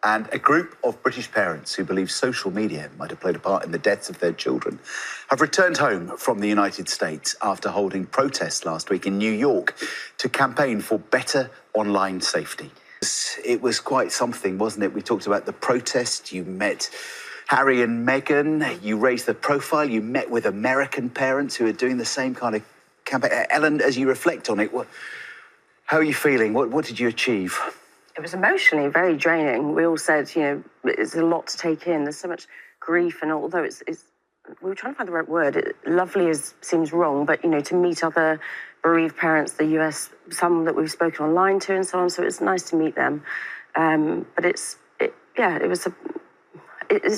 And a group of British parents who believe social media might have played a part in the deaths of their children have returned home from the United States after holding protests last week in New York to campaign for better online safety. It was quite something, wasn't it? We talked about the protest. You met Harry and Meghan. You raised the profile. You met with American parents who are doing the same kind of campaign. Ellen, as you reflect on it, how are you feeling? What did you achieve? It was emotionally very draining. We all said, it's a lot to take in. There's so much grief, and although we were trying to find the right word. Lovely seems wrong, but to meet other bereaved parents, the US, some that we've spoken online to, and so on. So it's nice to meet them. But it's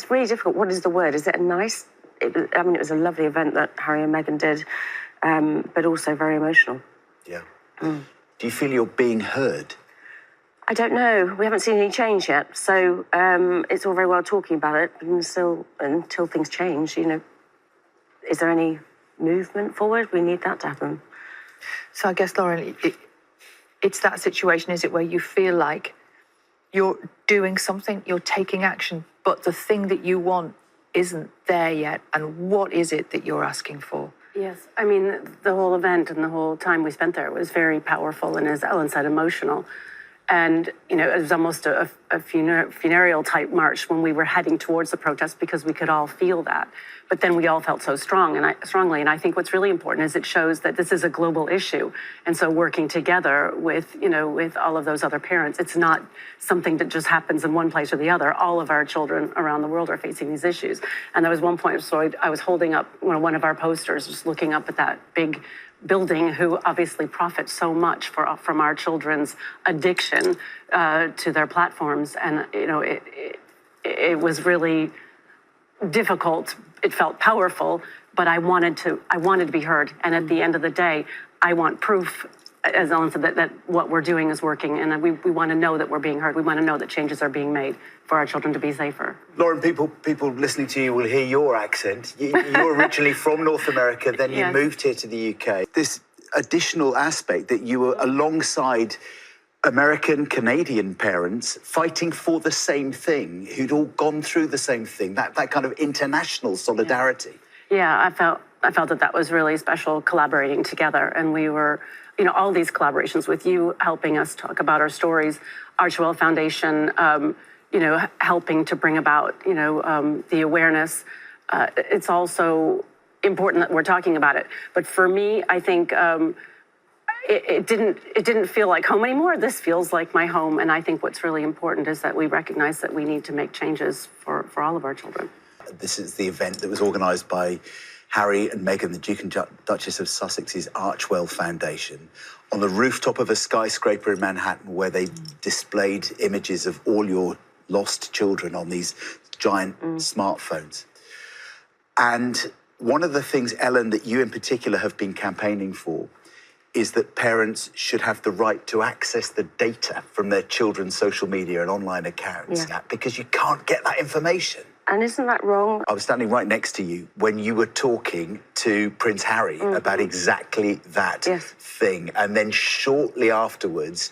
really difficult. What is the word? Is it a nice? It was a lovely event that Harry and Meghan did, but also very emotional. Yeah. Do you feel you're being heard? I don't know. We haven't seen any change yet. So it's all very well talking about it, but until things change, is there any movement forward? We need that to happen. So I guess, Lorin, it's that situation, is it, where you feel like you're doing something, you're taking action, but the thing that you want isn't there yet. And what is it that you're asking for? Yes, the whole event and the whole time we spent there was very powerful and, as Ellen said, emotional. And, it was almost a funereal type march when we were heading towards the protest because we could all feel that. But then we all felt so strongly. And I think what's really important is it shows that this is a global issue. And so working together with all of those other parents, it's not something that just happens in one place or the other. All of our children around the world are facing these issues. And there was one point, so I was holding up one of our posters, just looking up at that big building, who obviously profits so much from our children's addiction to their platforms. And, it was really difficult. It felt powerful, but I wanted to be heard. And at the end of the day, I want proof, as Ellen said, that what we're doing is working, and we want to know that we're being heard. We want to know that changes are being made for our children to be safer. Lorin, people listening to you will hear your accent. You're originally from North America, then you moved here to the UK. This additional aspect that you were alongside American, Canadian parents fighting for the same thing, who'd all gone through the same thing, that kind of international solidarity. Yeah, I felt that was really special, collaborating together. And we were, all these collaborations with you helping us talk about our stories, Archewell Foundation, helping to bring about, the awareness. It's also important that we're talking about it. But for me, I think it didn't feel like home anymore. This feels like my home. And I think what's really important is that we recognize that we need to make changes for all of our children. This is the event that was organised by Harry and Meghan, the Duke and Duchess of Sussex's Archewell Foundation, on the rooftop of a skyscraper in Manhattan, where they displayed images of all your lost children on these giant smartphones. And one of the things, Ellen, that you in particular have been campaigning for is that parents should have the right to access the data from their children's social media and online accounts, because you can't get that information. And isn't that wrong? I was standing right next to you when you were talking to Prince Harry about exactly that thing. And then shortly afterwards,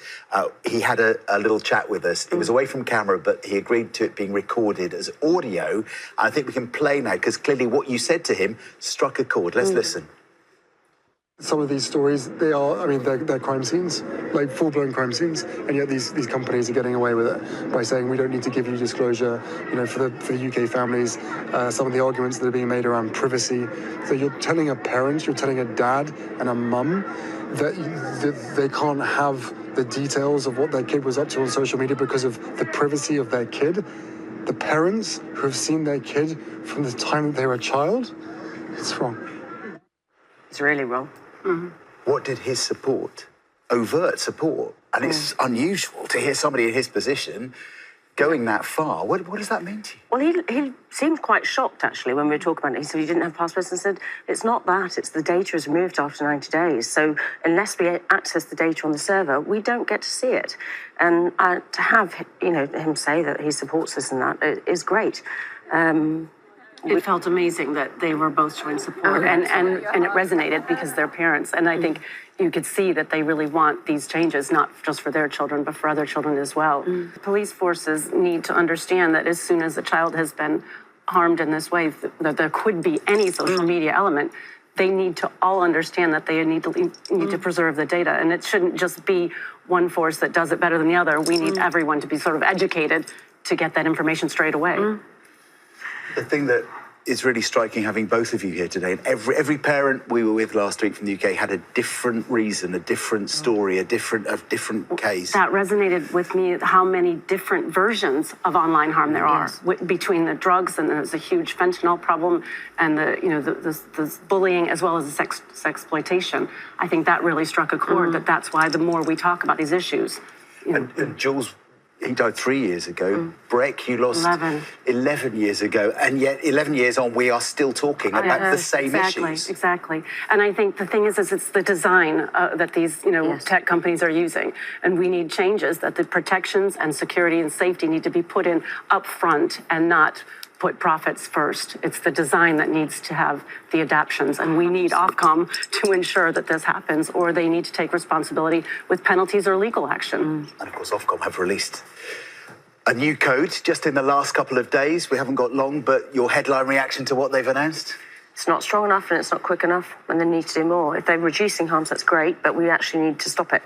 he had a little chat with us. It was away from camera, but he agreed to it being recorded as audio. I think we can play now, because clearly what you said to him struck a chord. Let's listen. Some of these stories, they're crime scenes, like full-blown crime scenes, and yet these companies are getting away with it by saying we don't need to give you disclosure. For the UK families, some of the arguments that are being made around privacy. So you're telling a parent, you're telling a dad and a mum that they can't have the details of what their kid was up to on social media because of the privacy of their kid. The parents who have seen their kid from the time that they were a child, it's wrong. It's really wrong. What did his support, overt support, and it's unusual to hear somebody in his position going that far. What does that mean to you? Well, he seemed quite shocked, actually, when we were talking about it. He said he didn't have passports and said, it's not that, it's the data is removed after 90 days. So unless we access the data on the server, we don't get to see it. And to have, him say that he supports us in that is great. it felt amazing that they were both showing support, and it resonated because they're parents. And I think you could see that they really want these changes, not just for their children, but for other children as well. Police forces need to understand that as soon as a child has been harmed in this way, that there could be any social media element, they need to all understand that they need to preserve the data. And it shouldn't just be one force that does it better than the other. We need everyone to be sort of educated to get that information straight away. The thing that is really striking having both of you here today, and every parent we were with last week from the UK had a different reason, a different story, a different case. That resonated with me, how many different versions of online harm there are between the drugs, and there's a huge fentanyl problem, and the bullying, as well as the sex exploitation. I think that really struck a chord. That's why the more we talk about these issues. And Jules, he died 3 years ago. Breck, you lost 11 years ago. And yet 11 years on, we are still talking about the same issues. Exactly. And I think the thing is it's the design that these tech companies are using. And we need changes that the protections and security and safety need to be put in up front and not put profits first. It's the design that needs to have the adaptions, and we need Ofcom to ensure that this happens, or they need to take responsibility with penalties or legal action. And of course, Ofcom have released a new code just in the last couple of days. We haven't got long, but your headline reaction to what they've announced? It's not strong enough and it's not quick enough, and they need to do more. If they're reducing harms, that's great, but we actually need to stop it.